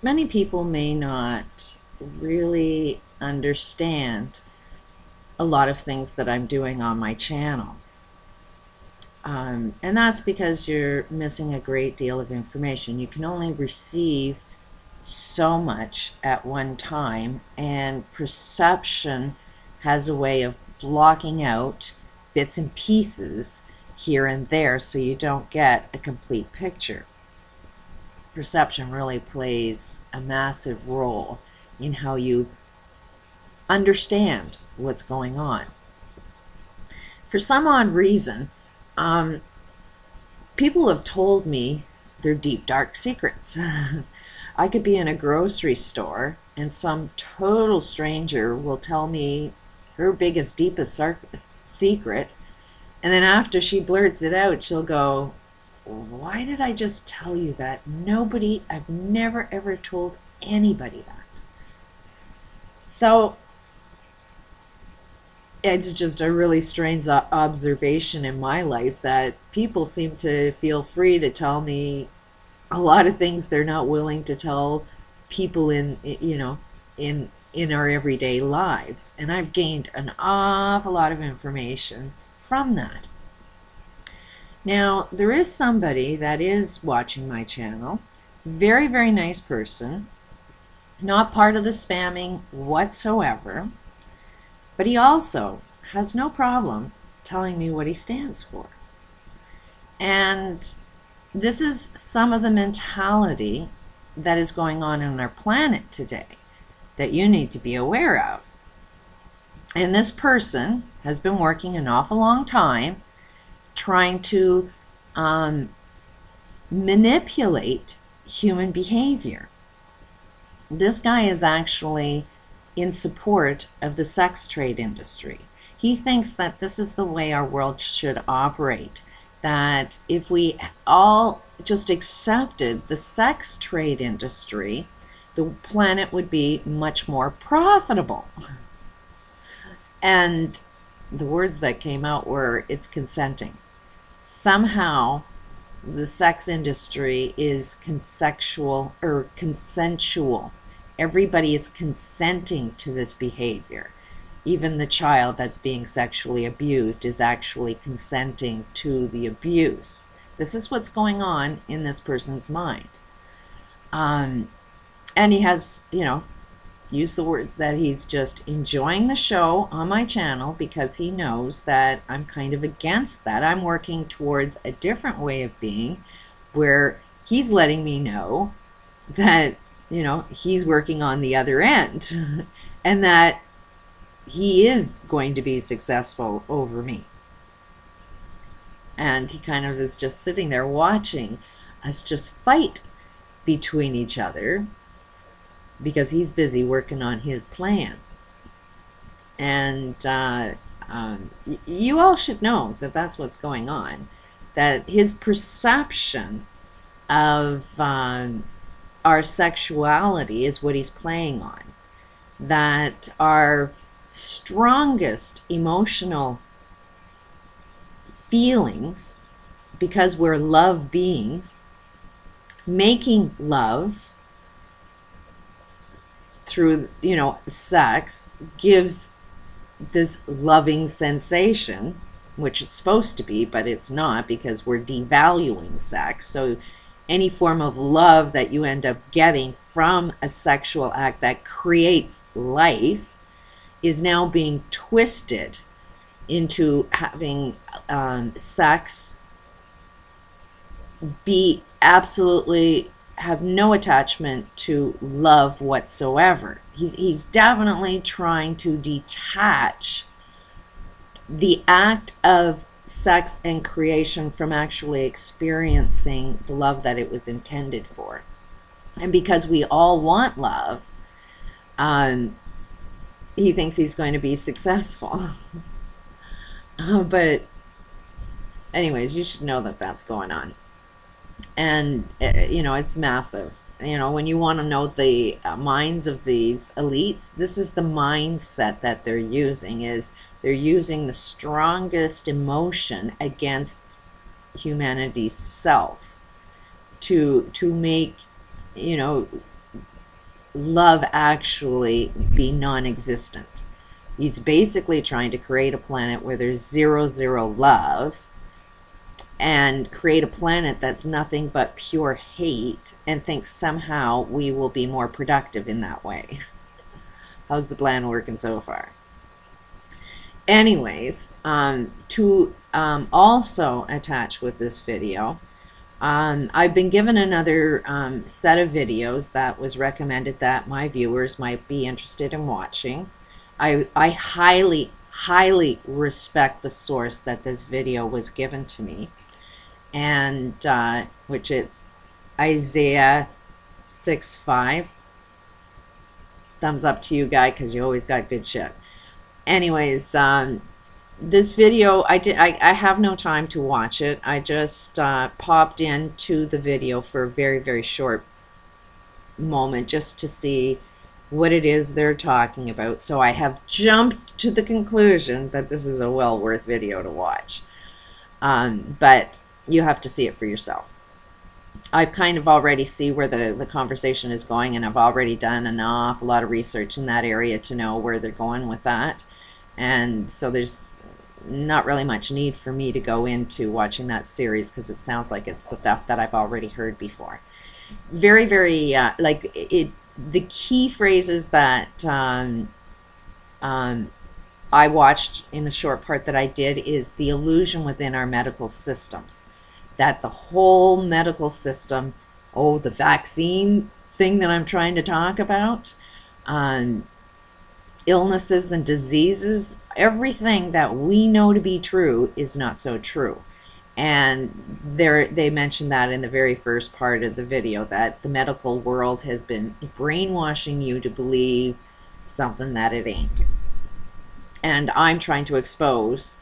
Many people may not really understand a lot of things that I'm doing on my channel. And that's because you're missing a great deal of information. You can only receive so much at one time, and perception has a way of blocking out bits and pieces here and there so you don't get a complete picture. Perception really plays a massive role in how you understand what's going on. For some odd reason, um, people have told me their deep, dark secrets. I could be in a grocery store and some total stranger will tell me her biggest, deepest secret, and then after she blurts it out, she'll go, "Why did I just tell you that? I've never ever told anybody that." So it's just a really strange observation in my life that people seem to feel free to tell me a lot of things they're not willing to tell people in our everyday lives, and I've gained an awful lot of information from that. Now, there is somebody that is watching my channel, very, very nice person, not part of the spamming whatsoever, but he also has no problem telling me what he stands for. And this is some of the mentality that is going on our planet today that you need to be aware of. And this person has been working an awful long time trying to manipulate human behavior. This guy is actually in support of the sex trade industry. He thinks that this is the way our world should operate, that if we all just accepted the sex trade industry, the planet would be much more profitable. And the words that came out were, "It's consenting." Somehow the sex industry is consensual. Everybody is consenting to this behavior. Even the child that's being sexually abused is actually consenting to the abuse. This is what's going on in this person's mind. And he has, used the words that he's just enjoying the show on my channel because he knows that I'm kind of against that. I'm working towards a different way of being where he's letting me know that, he's working on the other end and that he is going to be successful over me. And he kind of is just sitting there watching us just fight between each other because he's busy working on his plan. And you all should know that that's what's going on, that his perception of our sexuality is what he's playing on, that our strongest emotional feelings, because we're love beings, making love through, sex gives this loving sensation, which it's supposed to be, but it's not because we're devaluing sex. So any form of love that you end up getting from a sexual act that creates life is now being twisted into having sex be absolutely have no attachment to love whatsoever. He's definitely trying to detach the act of sex and creation from actually experiencing the love that it was intended for. And because we all want love, he thinks he's going to be successful. But anyways, you should know that that's going on. And it's massive. When you want to know the minds of these elites, this is the mindset that they're using. Is they're using the strongest emotion against humanity's self to make love actually be non-existent. He's basically trying to create a planet where there's zero love, and create a planet that's nothing but pure hate, and thinks somehow we will be more productive in that way. How's the plan working so far? Anyways, to also attach with this video, I've been given another set of videos that was recommended that my viewers might be interested in watching. I highly respect the source that this video was given to me, and which is Isaiah 6:5. Thumbs up to you, guy, because you always got good shit. Anyways, this video, I have no time to watch it. I just popped into the video for a very short moment just to see what it is they're talking about. So I have jumped to the conclusion that this is a well worth video to watch. But you have to see it for yourself. I've kind of already see where the conversation is going, and I've already done an awful lot of research in that area to know where they're going with that. And so there's not really much need for me to go into watching that series, because it sounds like it's stuff that I've already heard before. Very like the key phrases that I watched in the short part that I did is the illusion within our medical systems, that the whole medical system, the vaccine thing that I'm trying to talk about, illnesses and diseases, everything that we know to be true is not so true. And they mentioned that in the very first part of the video, that the medical world has been brainwashing you to believe something that it ain't. And I'm trying to expose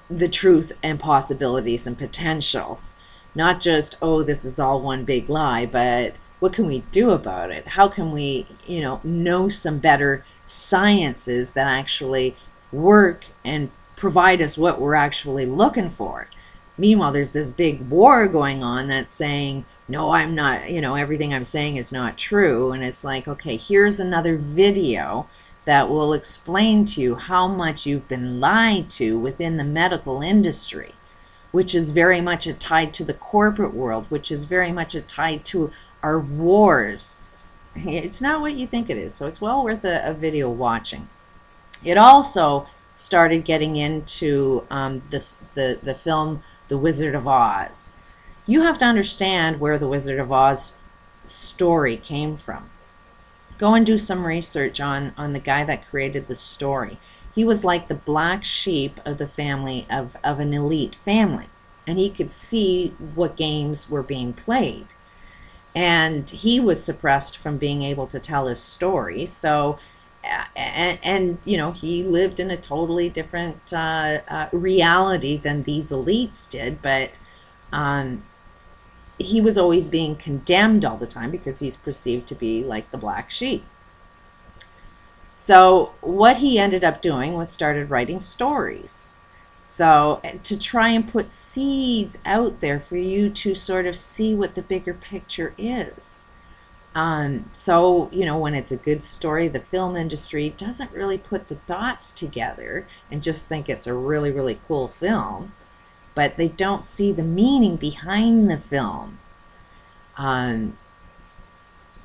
the truth and possibilities and potentials. Not just, this is all one big lie, but what can we do about it? How can we, know some better sciences that actually work and provide us what we're actually looking for? Meanwhile, there's this big war going on that's saying, no, I'm not, everything I'm saying is not true. And it's like, okay, here's another video that will explain to you how much you've been lied to within the medical industry, which is very much tied to the corporate world, which is very much tied to our wars. It's not what you think it is, so it's well worth a video watching. It also started getting into the film The Wizard of Oz. You have to understand where the Wizard of Oz story came from. Go and do some research on the guy that created the story. He was like the black sheep of the family, of an elite family, and he could see what games were being played. And he was suppressed from being able to tell his story. So, and he lived in a totally different reality than these elites did, but he was always being condemned all the time because he's perceived to be like the black sheep. So what he ended up doing was started writing stories. So to try and put seeds out there for you to sort of see what the bigger picture is. So, when it's a good story, the film industry doesn't really put the dots together and just think it's a really cool film, but they don't see the meaning behind the film.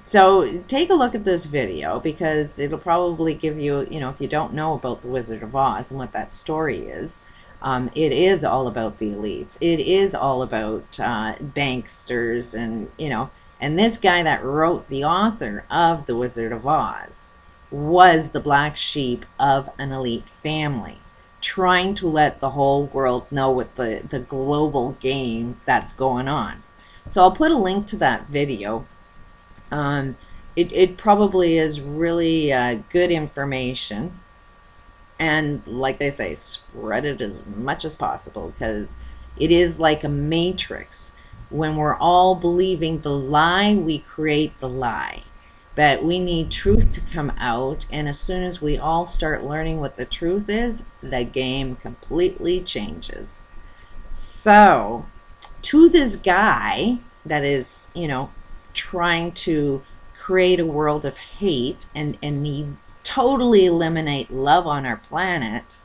So take a look at this video, because it'll probably give you, if you don't know about the Wizard of Oz and what that story is, it is all about the elites. It is all about banksters, and and this guy that wrote, the author of The Wizard of Oz, was the black sheep of an elite family, trying to let the whole world know what the global game that's going on. So I'll put a link to that video. It probably is really good information. And like they say, spread it as much as possible, because it is like a matrix. When we're all believing the lie, we create the lie. But we need truth to come out, and as soon as we all start learning what the truth is, the game completely changes. So, to this guy that is, trying to create a world of hate and totally eliminate love on our planet.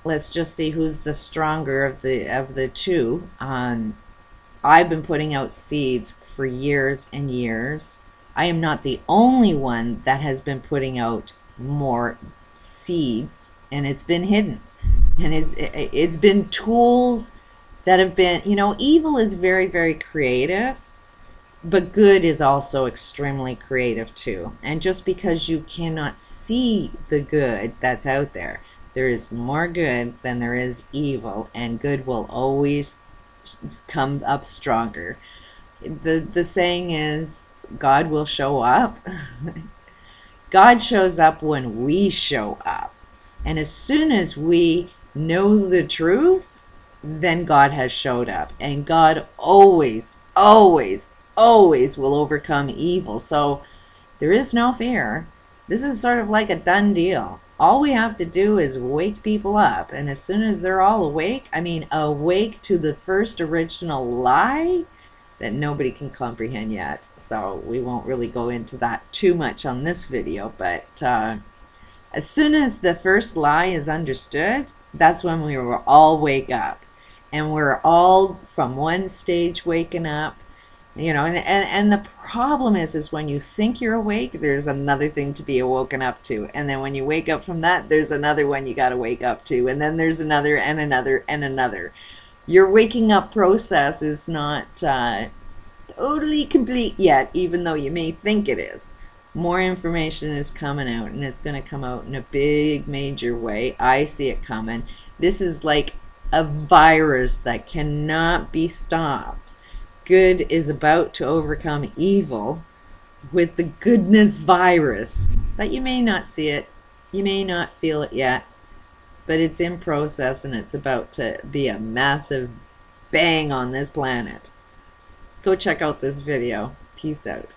Let's just see who's the stronger of the two. I've been putting out seeds for years and years. I am not the only one that has been putting out more seeds, and it's been hidden. And it's been tools that have been, evil is very, very creative, but good is also extremely creative too. And just because you cannot see the good that's out there, there is more good than there is evil, and good will always come up stronger. The saying is, God will show up. God shows up when we show up. And as soon as we know the truth, then God has showed up. And God always, always, always will overcome evil. So there is no fear. This is sort of like a done deal. All we have to do is wake people up. And as soon as they're all awake, I mean, awake to the first original lie that nobody can comprehend yet. So we won't really go into that too much on this video. But as soon as the first lie is understood, that's when we will all wake up. And we're all from one stage waking up. And the problem is when you think you're awake, there's another thing to be awoken up to. And then when you wake up from that, there's another one you got to wake up to. And then there's another and another and another. Your waking up process is not totally complete yet, even though you may think it is. More information is coming out, and it's going to come out in a big, major way. I see it coming. This is like a virus that cannot be stopped. Good is about to overcome evil with the goodness virus. But you may not see it. You may not feel it yet. But it's in process, and it's about to be a massive bang on this planet. Go check out this video. Peace out.